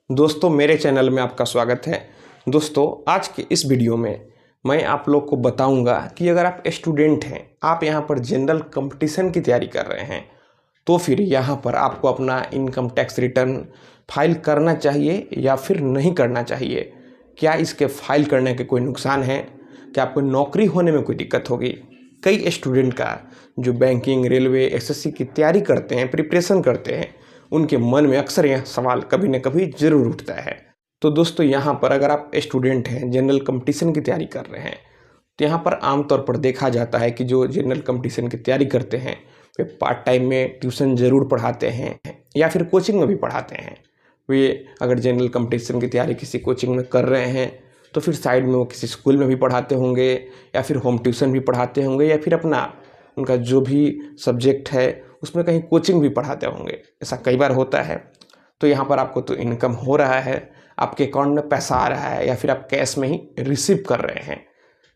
दोस्तों मेरे चैनल में आपका स्वागत है। दोस्तों आज के इस वीडियो में मैं आप लोग को बताऊंगा कि अगर आप स्टूडेंट हैं, आप यहां पर जनरल कंपटीशन की तैयारी कर रहे हैं, तो फिर यहां पर आपको अपना इनकम टैक्स रिटर्न फाइल करना चाहिए या फिर नहीं करना चाहिए। क्या इसके फाइल करने के कोई नुकसान है? क्या आपको नौकरी होने में कोई दिक्कत होगी? कई स्टूडेंट का जो बैंकिंग, रेलवे, एसएससी की तैयारी करते हैं, प्रिपरेशन करते हैं, उनके मन में अक्सर यह सवाल कभी न कभी ज़रूर उठता है। तो दोस्तों यहाँ पर अगर आप स्टूडेंट हैं, जनरल कंपटीशन की तैयारी कर रहे हैं, तो यहाँ पर आमतौर पर देखा जाता है कि जो जनरल कंपटीशन की तैयारी करते हैं वे पार्ट टाइम में ट्यूशन ज़रूर पढ़ाते हैं या फिर कोचिंग में भी पढ़ाते हैं। वे अगर जनरल कंपटीशन की तैयारी किसी कोचिंग में कर रहे हैं तो फिर साइड में वो किसी स्कूल में भी पढ़ाते होंगे या फिर होम ट्यूशन भी पढ़ाते होंगे या फिर अपना उनका जो भी सब्जेक्ट है उसमें कहीं कोचिंग भी पढ़ाते होंगे। ऐसा कई बार होता है। तो यहाँ पर आपको तो इनकम हो रहा है, आपके अकाउंट में पैसा आ रहा है या फिर आप कैश में ही रिसीव कर रहे हैं।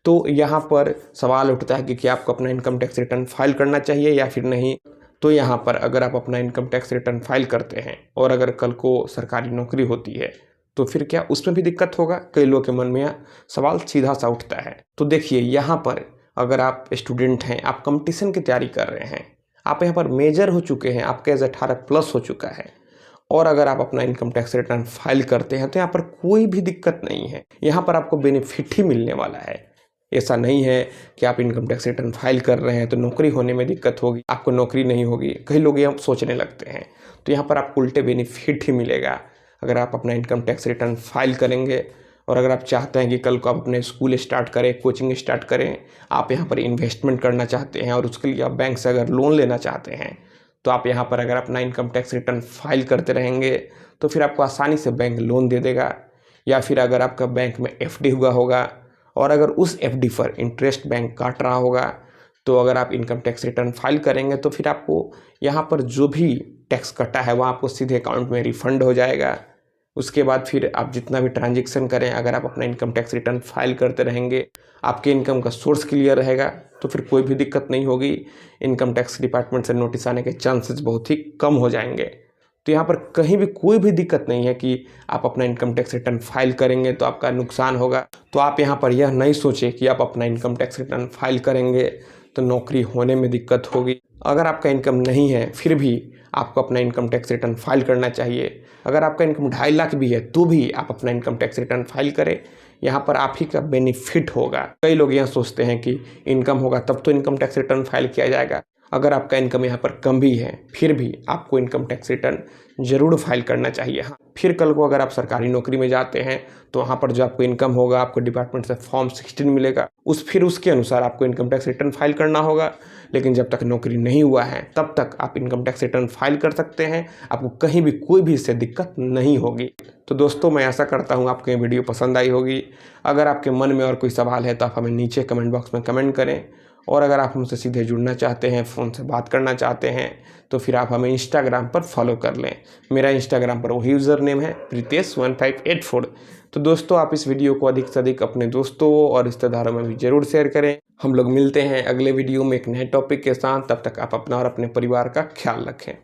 तो यहाँ पर सवाल उठता है कि क्या आपको अपना इनकम टैक्स रिटर्न फाइल करना चाहिए या फिर नहीं। तो यहाँ पर अगर आप अपना इनकम टैक्स रिटर्न फाइल करते हैं और अगर कल को सरकारी नौकरी होती है तो फिर क्या उसमें भी दिक्कत होगा? कई लोगों के मन में यह सवाल सीधा सा उठता है। तो देखिए यहाँ पर अगर आप स्टूडेंट हैं, आप कंपटीशन की तैयारी कर रहे हैं, आप यहाँ पर मेजर हो चुके हैं, आपका एज 18+ हो चुका है और अगर आप अपना इनकम टैक्स रिटर्न फाइल करते हैं तो यहाँ पर कोई भी दिक्कत नहीं है। यहाँ पर आपको बेनिफिट ही मिलने वाला है। ऐसा नहीं है कि आप इनकम टैक्स रिटर्न फाइल कर रहे हैं तो नौकरी होने में दिक्कत होगी, आपको नौकरी नहीं होगी। कई लोग ये सोचने लगते हैं। तो यहाँ पर आपको उल्टे बेनिफिट ही मिलेगा अगर आप अपना इनकम टैक्स रिटर्न फाइल करेंगे। और अगर आप चाहते हैं कि कल को आप अपने स्कूल स्टार्ट करें, कोचिंग स्टार्ट करें, आप यहाँ पर इन्वेस्टमेंट करना चाहते हैं और उसके लिए आप बैंक से अगर लोन लेना चाहते हैं, तो आप यहाँ पर अगर अपना इनकम टैक्स रिटर्न फाइल करते रहेंगे तो फिर आपको आसानी से बैंक लोन दे देगा। या फिर अगर आपका बैंक में एफडी हुआ होगा और अगर उस एफडी पर इंटरेस्ट बैंक काट रहा होगा, तो अगर आप इनकम टैक्स रिटर्न फाइल करेंगे तो फिर आपको यहाँ पर जो भी टैक्स कटा है वह आपको सीधे अकाउंट में रिफंड हो जाएगा। उसके बाद फिर आप जितना भी ट्रांजैक्शन करें, अगर आप अपना इनकम टैक्स रिटर्न फाइल करते रहेंगे, आपके इनकम का सोर्स क्लियर रहेगा तो फिर कोई भी दिक्कत नहीं होगी। इनकम टैक्स डिपार्टमेंट से नोटिस आने के चांसेस बहुत ही कम हो जाएंगे। तो यहाँ पर कहीं भी कोई भी दिक्कत नहीं है कि आप अपना इनकम टैक्स रिटर्न फाइल करेंगे तो आपका नुकसान होगा। तो आप यहाँ पर यह नहीं सोचें कि आप अपना इनकम टैक्स रिटर्न फाइल करेंगे तो नौकरी होने में दिक्कत होगी। अगर आपका इनकम नहीं है फिर भी आपको अपना इनकम टैक्स रिटर्न फाइल करना चाहिए। अगर आपका इनकम 2.5 लाख भी है तो भी आप अपना इनकम टैक्स रिटर्न फाइल करें। यहाँ पर आप ही का बेनिफिट होगा। कई लोग यह सोचते हैं कि इनकम होगा तब तो इनकम टैक्स रिटर्न फाइल किया जाएगा। अगर आपका इनकम यहाँ पर कम भी है फिर भी आपको इनकम टैक्स रिटर्न ज़रूर फाइल करना चाहिए। हाँ, फिर कल को अगर आप सरकारी नौकरी में जाते हैं तो वहाँ पर जो आपको इनकम होगा, आपको डिपार्टमेंट से फॉर्म 16 मिलेगा, उसके अनुसार आपको इनकम टैक्स रिटर्न फाइल करना होगा। लेकिन जब तक नौकरी नहीं हुआ है तब तक आप इनकम टैक्स रिटर्न फाइल कर सकते हैं, आपको कहीं भी कोई भी इससे दिक्कत नहीं होगी। तो दोस्तों मैं आशा करता हूँ आपको ये वीडियो पसंद आई होगी। अगर आपके मन में और कोई सवाल है तो आप हमें नीचे कमेंट बॉक्स में कमेंट करें। और अगर आप हमसे सीधे जुड़ना चाहते हैं, फ़ोन से बात करना चाहते हैं, तो फिर आप हमें इंस्टाग्राम पर फॉलो कर लें। मेरा इंस्टाग्राम पर वही यूज़र नेम है Pritesh1584। तो दोस्तों आप इस वीडियो को अधिक से अधिक अपने दोस्तों और रिश्तेदारों में भी ज़रूर शेयर करें। हम लोग मिलते हैं अगले वीडियो में एक नए टॉपिक के साथ। तब तक आप अपना और अपने परिवार का ख्याल रखें।